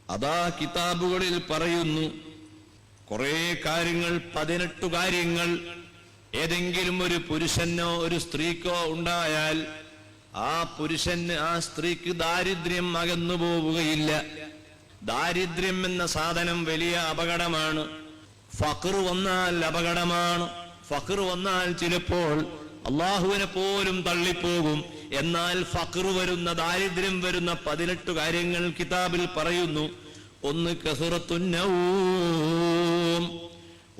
അതാ കിതാബുകളിൽ പറയുന്നു, കുറെ കാര്യങ്ങൾ, 18 കാര്യങ്ങൾ ഏതെങ്കിലും ഒരു പുരുഷനോ ഒരു സ്ത്രീക്കോ ഉണ്ടായാൽ ആ പുരുഷന് ആ സ്ത്രീക്ക് ദാരിദ്ര്യം അകന്നു പോവുകയില്ല. ദാരിദ്ര്യം എന്ന സാധനം വലിയ അപകടമാണ്. ഫഖർ വന്നാൽ അപകടമാണ്. ഫഖർ വന്നാൽ ചിലപ്പോൾ അള്ളാഹുവിനെ പോലും തള്ളിപ്പോകും. എന്നാൽ ഫഖർ വരുന്ന, ദാരിദ്ര്യം വരുന്ന 18 കാര്യങ്ങൾ കിതാബിൽ പറയുന്നു. ഒന്ന്, കസറത്തുൻ നൗം,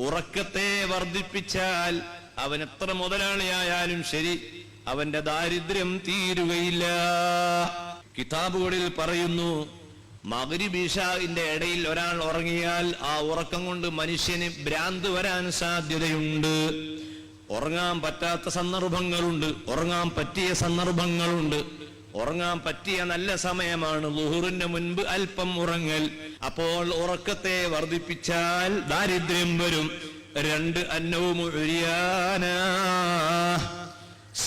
ഉറക്കത്തെ വർദ്ധിപ്പിച്ചാൽ അവൻ എത്ര മുതലാളിയായാലും ശരി അവന്റെ ദാരിദ്ര്യം തീരുകയില്ല. കിതാബുകളിൽ പറയുന്നു, മഗ്രിബ് ഇശാഇന്റെ ഇടയിൽ ഒരാൾ ഉറങ്ങിയാൽ ആ ഉറക്കം കൊണ്ട് മനുഷ്യന് ഭ്രാന്ത് വരാൻ സാധ്യതയുണ്ട്. ഉറങ്ങാൻ പറ്റാത്ത സന്ദർഭങ്ങളുണ്ട്, ഉറങ്ങാൻ പറ്റിയ സന്ദർഭങ്ങളുണ്ട്. ഉറങ്ങാൻ പറ്റിയ നല്ല സമയമാണ് ളുഹറിന് മുൻപ് അല്പം ഉറങ്ങൽ. അപ്പോൾ ഉറക്കത്തെ വർദ്ധിപ്പിച്ചാൽ ദാരിദ്ര്യം വരും. 2, അന്നൗമു ഉരിയാനാ,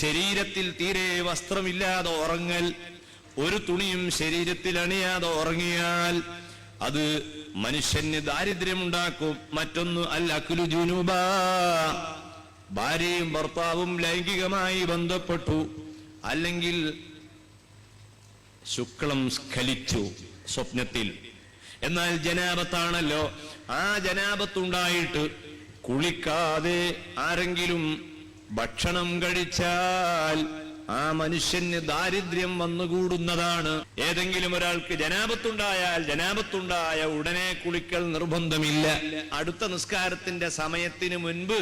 ശരീരത്തിൽ തീരെ വസ്ത്രമില്ലാതെ ഉറങ്ങൽ. ഒരു തുണിയും ശരീരത്തിൽ അണിയാതെ ഉറങ്ങിയാൽ അത് മനുഷ്യന് ദാരിദ്ര്യമുണ്ടാക്കും. മറ്റൊന്ന്, അൽ അക്ലു ജുനുബാ, ഭാര്യയും ഭർത്താവും ലൈംഗികമായി ബന്ധപ്പെട്ടു, അല്ലെങ്കിൽ ശുക്ലം സ്ഖലിച്ചു സ്വപ്നത്തിൽ. എന്നാൽ ജനാബത്താണല്ലോ, ആ ജനാബത്തുണ്ടായിട്ട് കുളിക്കാതെ ആരെങ്കിലും ഭക്ഷണം കഴിച്ചാൽ ആ മനുഷ്യന് ദാരിദ്ര്യം വന്നുകൂടുന്നതാണ്. ഏതെങ്കിലും ഒരാൾക്ക് ജനാബത്തുണ്ടായ ഉടനെ കുളിക്കൽ നിർബന്ധമില്ല. അടുത്ത നിസ്കാരത്തിന്റെ സമയത്തിന് മുൻപ്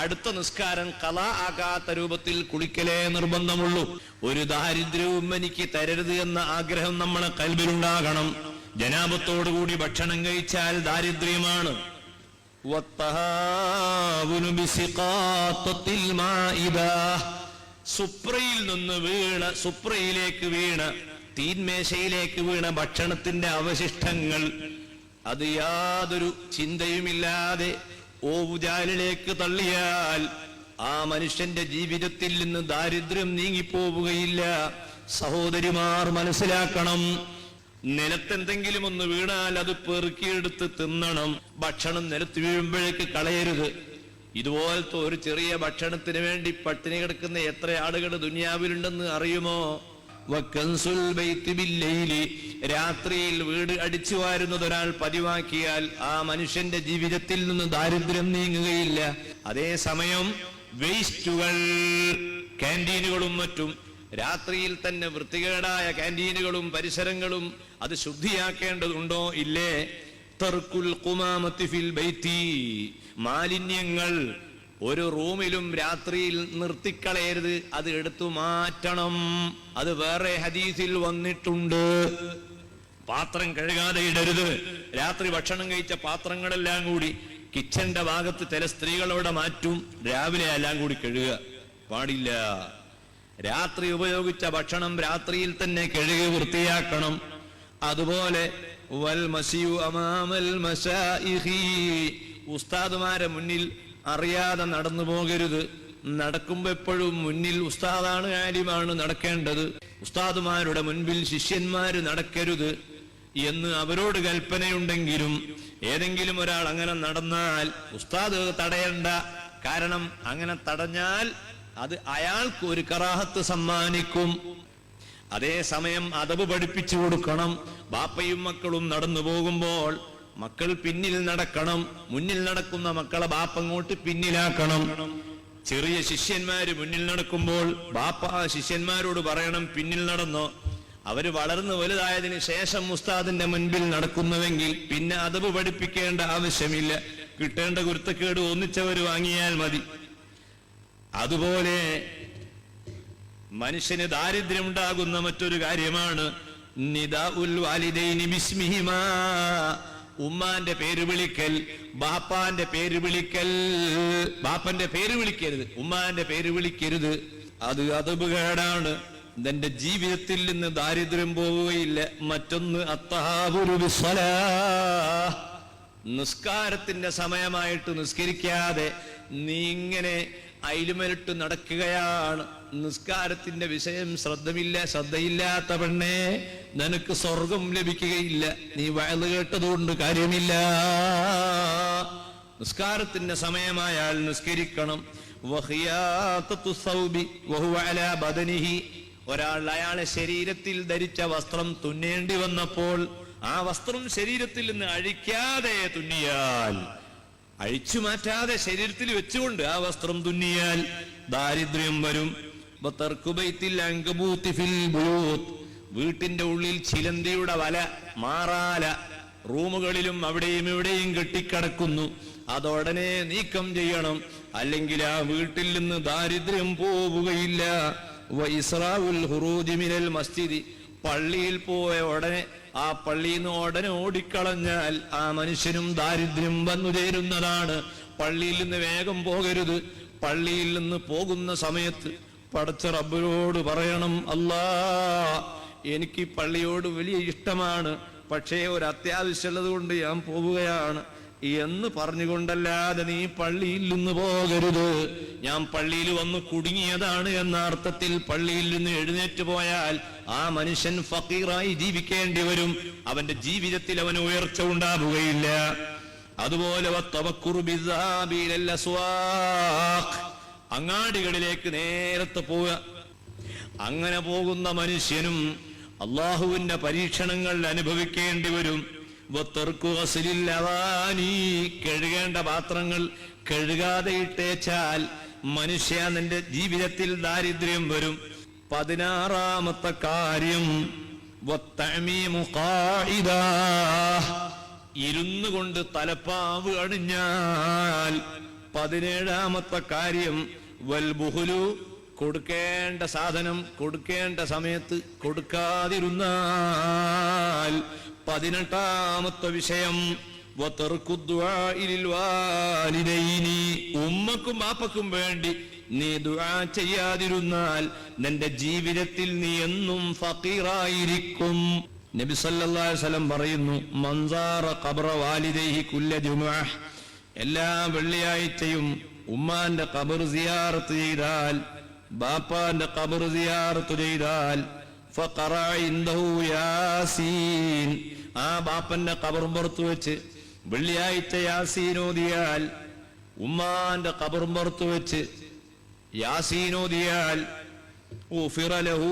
അടുത്ത നിസ്കാരം ഖളാ ആകാത്ത രൂപത്തിൽ കുളിക്കലേ നിർബന്ധമുള്ളൂ. ഒരു ദാരിദ്ര്യവും എനിക്ക് തരരുത് എന്ന ആഗ്രഹം നമ്മളെ ഖൽബിലുണ്ടാകണം. ജനാബത്തോടുകൂടി ഭക്ഷണം കഴിച്ചാൽ ദാരിദ്ര്യമാണ്. സുപ്രയിലേക്ക് വീണ തീന്മേശയിലേക്ക് വീണ ഭക്ഷണത്തിന്റെ അവശിഷ്ടങ്ങൾ അത് യാതൊരു ചിന്തയുമില്ലാതെ ഓവുചാലിലേക്ക് തള്ളിയാൽ ആ മനുഷ്യന്റെ ജീവിതത്തിൽ നിന്ന് ദാരിദ്ര്യം നീങ്ങിപ്പോവുകയില്ല. സഹോദരിമാർ മനസ്സിലാക്കണം, നിലത്തെന്തെങ്കിലും ഒന്ന് വീണാൽ അത് പെറുക്കിയെടുത്ത് തിന്നണം. ഭക്ഷണം നിലത്ത് വീഴുമ്പോഴേക്ക് കളയരുത്. ഇതുപോലത്തെ ഒരു ചെറിയ ഭക്ഷണത്തിന് വേണ്ടി പട്ടിണി കിടക്കുന്ന എത്ര ആളുകൾ ദുനിയാവിലുണ്ടെന്ന് അറിയുമോ? രാത്രിയിൽ വീട് അടിച്ചു വാരുന്നത് ഒരാൾ പതിവാക്കിയാൽ ആ മനുഷ്യന്റെ ജീവിതത്തിൽ നിന്ന് ദാരിദ്ര്യം നീങ്ങുകയില്ല. അതേസമയം വേസ്റ്റുകൾ, ക്യാൻറ്റീനുകളും മറ്റും, രാത്രിയിൽ തന്നെ വൃത്തികേടായ ക്യാൻറ്റീനുകളും പരിസരങ്ങളും അത് ശുദ്ധിയാക്കേണ്ടതുണ്ടോ? ഇല്ലേ? തർക്കുൽ ഖുമാമത്തി ഫിൽ ബൈത്തി, മാലിന്യങ്ങൾ ഒരു റൂമിലും രാത്രിയിൽ നിർത്തിക്കളയരുത്, അത് എടുത്തു മാറ്റണം. അത് വേറെ ഹദീസിൽ വന്നിട്ടുണ്ട്. പാത്രം കഴുകാതെ ഇടരുത്. രാത്രി ഭക്ഷണം കഴിച്ച പാത്രങ്ങളെല്ലാം കൂടി കിച്ചന്റെ ഭാഗത്ത് ചില സ്ത്രീകളോടെ മാറ്റും, രാവിലെ എല്ലാം കൂടി കഴുകുക പാടില്ല. രാത്രി ഉപയോഗിച്ച ഭക്ഷണം രാത്രിയിൽ തന്നെ കഴുകി വൃത്തിയാക്കണം. അതുപോലെ വൽ മസിയു അമാമൽ മശായിഖി, ഉസ്താദുമാരെ മുന്നിൽ അറിയാതെ നടന്നു പോകരുത്. നടക്കുമ്പോ എപ്പോഴും മുന്നിൽ ഉസ്താദാണ്, ആലിമാണ് നടക്കേണ്ടത്. ഉസ്താദുമാരുടെ മുൻപിൽ ശിഷ്യന്മാര് നടക്കരുത് എന്ന് അവരോട് കൽപ്പനയുണ്ടെങ്കിലും ഏതെങ്കിലും ഒരാൾ അങ്ങനെ നടന്നാൽ ഉസ്താദ് തടയണ്ട. കാരണം അങ്ങനെ തടഞ്ഞാൽ അത് അയാൾക്ക് ഒരു കറാഹത്ത് സമ്മാനിക്കും. അതേസമയം അദബ് പഠിപ്പിച്ചു കൊടുക്കണം. ബാപ്പയും മക്കളും നടന്നു പോകുമ്പോൾ മക്കൾ പിന്നിൽ നടക്കണം. മുന്നിൽ നടക്കുന്ന മക്കളെ ബാപ്പ അങ്ങോട്ട് പിന്നിലാക്കണം. ചെറിയ ശിഷ്യന്മാര് മുന്നിൽ നടക്കുമ്പോൾ ബാപ്പ ശിഷ്യന്മാരോട് പറയണം, പിന്നിൽ നടന്നോ. അവര് വളർന്നു വലുതായതിനു ശേഷം ഉസ്താദിന്റെ മുൻപിൽ നടക്കുന്നുവെങ്കിൽ പിന്നെ അദബ് പഠിപ്പിക്കേണ്ട ആവശ്യമില്ല. കിട്ടേണ്ട കുരുത്തക്കേട് ഒന്നിച്ചവര് വാങ്ങിയാൽ മതി. അതുപോലെ മനുഷ്യന് ദാരിദ്ര്യം ഉണ്ടാകുന്ന മറ്റൊരു കാര്യമാണ് നിദാഉൽ വാലിദൈനി ബിസ്മിഹിമാ, ഉമ്മാന്റെ പേര് വിളിക്കൽ, ബാപ്പാന്റെ പേര് വിളിക്കൽ. ബാപ്പന്റെ പേര് വിളിക്കരുത്, ഉമ്മാന്റെ പേര് വിളിക്കരുത്. അത് അദബുകേടാണ്. ഇതെന്റെ ജീവിതത്തിൽ നിന്ന് ദാരിദ്ര്യം പോവുകയില്ല. മറ്റൊന്ന് അത്തഹാബുരു നിസ്കാരത്തിന്റെ സമയമായിട്ട് നിസ്കരിക്കാതെ നീ ഇങ്ങനെ അയിലുമലിട്ട് നടക്കുകയാണ്. നിസ്കാരത്തിന്റെ വിഷയം ശ്രദ്ധയില്ലാത്ത പെണ്ണെ, നിനക്ക് സ്വർഗം ലഭിക്കുകയില്ല. നീ വയല് കേട്ടതുകൊണ്ട് കാര്യമില്ല. നിസ്കാരത്തിന്റെ സമയമായാൽ നിസ്കരിക്കണം. ഒരാൾ അയാളെ ശരീരത്തിൽ ധരിച്ച വസ്ത്രം തുന്നേണ്ടി വന്നപ്പോൾ ആ വസ്ത്രം ശരീരത്തിൽ നിന്ന് അഴിക്കാതെ തുന്നിയാൽ, അഴിച്ചു മാറ്റാതെ ശരീരത്തിൽ വെച്ചുകൊണ്ട് ആ വസ്ത്രം തുന്നിയാൽ ദാരിദ്ര്യം വരും. വീട്ടിന്റെ ഉള്ളിൽ ചിലന്തിയുടെ വല, മാറാല റൂമുകളിലും അവിടെയും ഇവിടെയും കെട്ടിക്കിടക്കുന്നു. അതോടനെ നീക്കം ചെയ്യണം, അല്ലെങ്കിൽ ആ വീട്ടിൽ നിന്ന് ദാരിദ്ര്യം പോവുകയില്ല. മസ്ജിദ്, പള്ളിയിൽ പോയ ഉടനെ ആ പള്ളിയിൽ നിന്ന് ഉടനെ ഓടിക്കളഞ്ഞാൽ ആ മനുഷ്യനും ദാരിദ്ര്യം വന്നു ചേരുന്നതാണ്. പള്ളിയിൽ നിന്ന് വേഗം പോകരുത്. പള്ളിയിൽ നിന്ന് പോകുന്ന സമയത്ത് പടച്ച റബ്ബിനോട് പറയണം, അല്ലാ എനിക്ക് പള്ളിയോട് വലിയ ഇഷ്ടമാണ്, പക്ഷേ ഒരു അത്യാവശ്യമുള്ളത് കൊണ്ട് ഞാൻ പോവുകയാണ് എന്ന് പറഞ്ഞുകൊണ്ടല്ലാതെ നീ പള്ളിയിൽ നിന്ന് പോകരുത്. ഞാൻ പള്ളിയിൽ വന്ന് കുടുങ്ങിയതാണ് എന്ന അർത്ഥത്തിൽ പള്ളിയിൽ നിന്ന് എഴുന്നേറ്റ് പോയാൽ ആ മനുഷ്യൻ ഫക്കീറായി ജീവിക്കേണ്ടി വരും. അവന്റെ ജീവിതത്തിൽ അവന് ഉയർച്ച ഉണ്ടാവുകയില്ല. അതുപോലെ അങ്ങാടികളിലേക്ക് നേരത്തെ പോവുക. അങ്ങനെ പോകുന്ന മനുഷ്യനും അള്ളാഹുവിന്റെ പരീക്ഷണങ്ങൾ അനുഭവിക്കേണ്ടി വരും. കഴുകേണ്ട പാത്രങ്ങൾ കഴുകാതെ ഇട്ടേച്ചാൽ മനുഷ്യ നിന്റെ ജീവിതത്തിൽ ദാരിദ്ര്യം വരും. 16ാമത്തെ കാര്യം ഇരുന്നു കൊണ്ട് തലപ്പാവ് അണിഞ്ഞാൽ. 17ാമത്തെ കാര്യം വൽബുഹുലു, കൊടുക്കേണ്ട സാധനം കൊടുക്കേണ്ട സമയത്ത് കൊടുക്കാതിരുന്നാൽ. 18ാമത്തെ വിഷയം ഉമ്മക്കും ബാപ്പക്കും വേണ്ടി നീ ദുആ ചെയ്യാതിരുന്നാൽ നിന്റെ ജീവിതത്തിൽ നീ എന്നും ഫഖീറായിരിക്കും. നബി സല്ലല്ലാഹു അലൈഹി വസല്ലം പറയുന്നു, മൻസാറ ഖബ്റ വാലിദൈഹി കുല്ല ജുമുഅ, എല്ലാ വെള്ളിയാഴ്ചയും ഉമ്മാന്റെ ഖബർ സിയാറത്ത് ചെയ്താൽ, ബാപ്പാന്റെ ഖബർ സിയാറത്ത് ചെയ്താൽ, ഫഖറഅ ഇൻദഹു യാസീൻ, ആ ബാപ്പന്റെ ഖബറും പുറത്തു വെച്ച് വെള്ളിയാഴ്ച യാസീൻ ഓതിയാൽ, ഉമ്മാന്റെ ഖബറും പുറത്തു വെച്ച് യാസീൻ ഓതിയാൽ, ഉഫിറ ലഹു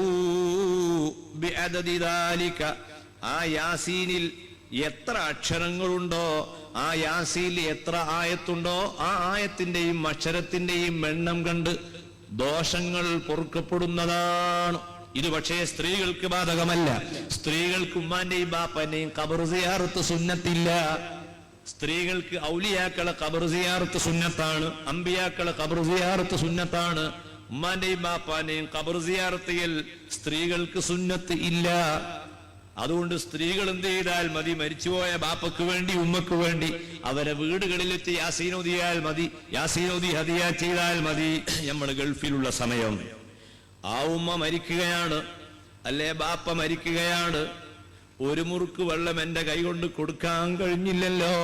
ബിഅദദി ദാലിക, ആ യാസീനിൽ എത്ര അക്ഷരങ്ങളുണ്ടോ, ആ യാസീനിൽ എത്ര ആയത്തുണ്ടോ, ആ ആയത്തിന്റെയും അക്ഷരത്തിന്റെയും എണ്ണം കണ്ട് ദോഷങ്ങൾ പൊറുക്കപ്പെടുന്നതാണ്. ഇത് പക്ഷേ സ്ത്രീകൾക്ക് ബാധകമല്ല. സ്ത്രീകൾക്ക് ഉമ്മാന്റെയും ബാപ്പന്റെയും ഖബർ സിയാറത്ത് സുന്നത്തില്ല. സ്ത്രീകൾക്ക് ഔലിയാക്കളെ ഖബർ സിയാറത്ത് സുന്നത്താണ്, അമ്പിയാക്കളെ ഖബർ സിയാറത്ത് സുന്നത്താണ്. ഉമ്മാന്റെയും ബാപ്പാന്റെയും ഖബർ സിയാറത്ത് സ്ത്രീകൾക്ക് സുന്നത്ത് ഇല്ല. അതുകൊണ്ട് സ്ത്രീകൾ എന്ത് ചെയ്താൽ മതി, മരിച്ചുപോയ ബാപ്പക്ക് വേണ്ടി ഉമ്മക്ക് വേണ്ടി അവരെ വീടുകളിൽ വെച്ച് യാസീനോദിയാൽ മതി, യാസീനോദി ഹദിയ ചെയ്താൽ മതി. നമ്മൾ ഗൾഫിലുള്ള സമയം ആ ഉമ്മ മരിക്കുകയാണ്, അല്ലേ ബാപ്പ മരിക്കുകയാണ്, ഒരു മുറുക്ക് വെള്ളം എന്റെ കൈകൊണ്ട് കൊടുക്കാൻ കഴിഞ്ഞില്ലല്ലോ,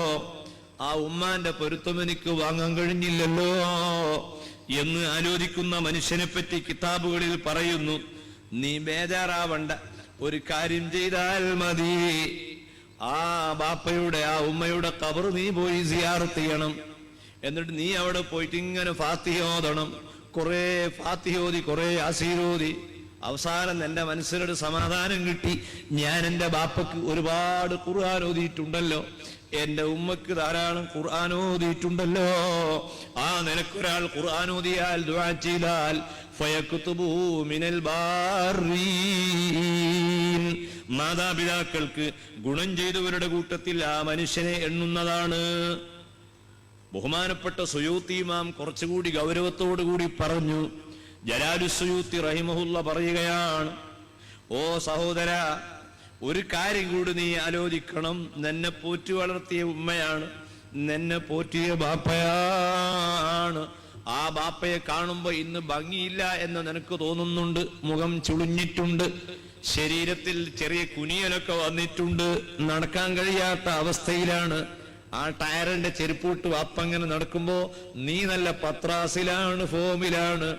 ആ ഉമ്മാന്റെ പൊരുത്തം എനിക്ക് വാങ്ങാൻ കഴിഞ്ഞില്ലല്ലോ എന്ന് ആലോചിക്കുന്ന മനുഷ്യനെ പറ്റി കിതാബുകളിൽ പറയുന്നു. നീ ബേജാറാവണ്ട, ഒരു കാര്യം ചെയ്താൽ മതി, ആ ബാപ്പയുടെ ആ ഉമ്മയുടെ ഖബർ നീ പോയി സിയാറത്ത് ചെയ്യണം. എന്നിട്ട് നീ അവിടെ പോയിട്ട് ഇങ്ങനെ ഫാത്തിഹ ഓതണം. കുറെ ഫാത്തിഹ ഓതി, കുറെ യാസീനോദി. അവസാനം എന്റെ മനസ്സിനൊരു സമാധാനം കിട്ടി, ഞാൻ എന്റെ ബാപ്പക്ക് ഒരുപാട് ഖുർആൻ ഓതിയിട്ടുണ്ടല്ലോ, എന്റെ ഉമ്മക്ക് ധാരാളം ഖുർആൻ ഓതിയിട്ടുണ്ടല്ലോ. ആ നിനക്കൊരാൾ ഖുർആൻ ഓതിയാൽ ദുആ ചെയ്താൽ ഫയക്തുബു മിനൽ ബാറീൻ, മാതാപിതാക്കൾക്ക് ഗുണം ചെയ്തവരുടെ കൂട്ടത്തിൽ ആ മനുഷ്യനെ എണ്ണുന്നതാണ്. ബഹുമാനപ്പെട്ട സുയൂത്തി ഇമാം കുറച്ചുകൂടി ഗൗരവത്തോടുകൂടി പറഞ്ഞു. ജലാലു സുയൂത്തി റഹിമഹുല്ല പറയുകയാണ്, ഓ സഹോദര, ഒരു കാര്യം കൂടി നീ ആലോചിക്കണം. നിന്നെ പോറ്റി വളർത്തിയ ഉമ്മയാണ്, നിന്നെ പോറ്റിയ ബാപ്പയാണ്. ആ ബാപ്പയെ കാണുമ്പോ ഇന്ന് ഭംഗിയില്ല എന്ന് നിനക്ക് തോന്നുന്നുണ്ട്, മുഖം ചുളിഞ്ഞിട്ടുണ്ട്, ശരീരത്തിൽ ചെറിയ കുനിയലൊക്കെ വന്നിട്ടുണ്ട്, നടക്കാൻ കഴിയാത്ത അവസ്ഥയിലാണ്. ആ ടയറിന്റെ ചെരുപ്പൂട്ട് വാപ്പങ്ങനെ നടക്കുമ്പോ നീ നല്ല പത്രാസിലാണ്, ഫോമിലാണ്.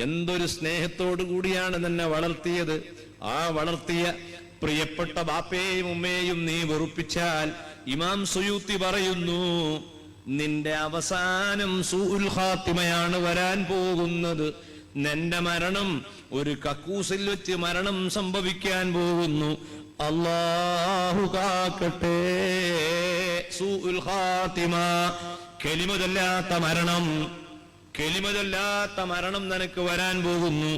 എന്തൊരു സ്നേഹത്തോടു കൂടിയാണ് നിന്നെ വളർത്തിയത്. ആ വളർത്തിയ പ്രിയപ്പെട്ട ബാപ്പയെയും ഉമ്മയെയും നീ വെറുപ്പിച്ചാൽ ഇമാം സുയൂത്തി പറയുന്നു, നിന്റെ അവസാനം സൂഉൽ ഖാത്തിമയാണ് വരാൻ പോകുന്നത്. നിന്റെ മരണം ഒരു കക്കൂസിൽ വെച്ച് മരണം സംഭവിക്കാൻ പോകുന്നു. അല്ലാഹു കാക്കട്ടെ. സൂഉൽ ഖാത്തിമ, കലിമതല്ലാത്ത മരണം, കലിമതല്ലാത്ത മരണം നിനക്ക് വരാൻ പോകുന്നു.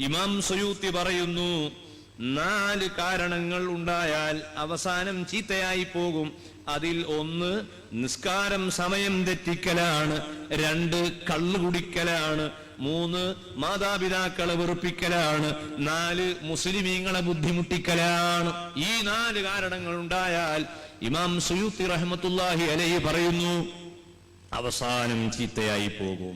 ഇമാം സുയൂത്തി പറയുന്നു, 4 കാരണങ്ങൾ ഉണ്ടായാൽ അവസാനം ചീത്തയായി പോകും. അതിൽ 1 നിസ്കാരം സമയം തെറ്റിക്കലാണ്, 2 കള്ളു കുടിക്കലാണ്, 3 മാതാപിതാക്കളെ വെറുപ്പിക്കലാണ്, 4 മുസ്ലിമീങ്ങളെ ബുദ്ധിമുട്ടിക്കലാണ്. ഈ 4 കാരണങ്ങൾ ഉണ്ടായാൽ ഇമാം സുയൂത്തി റഹ്മത്തുള്ളാഹി അലൈഹി പറയുന്നു അവസാനം ചീത്തയായി പോകും.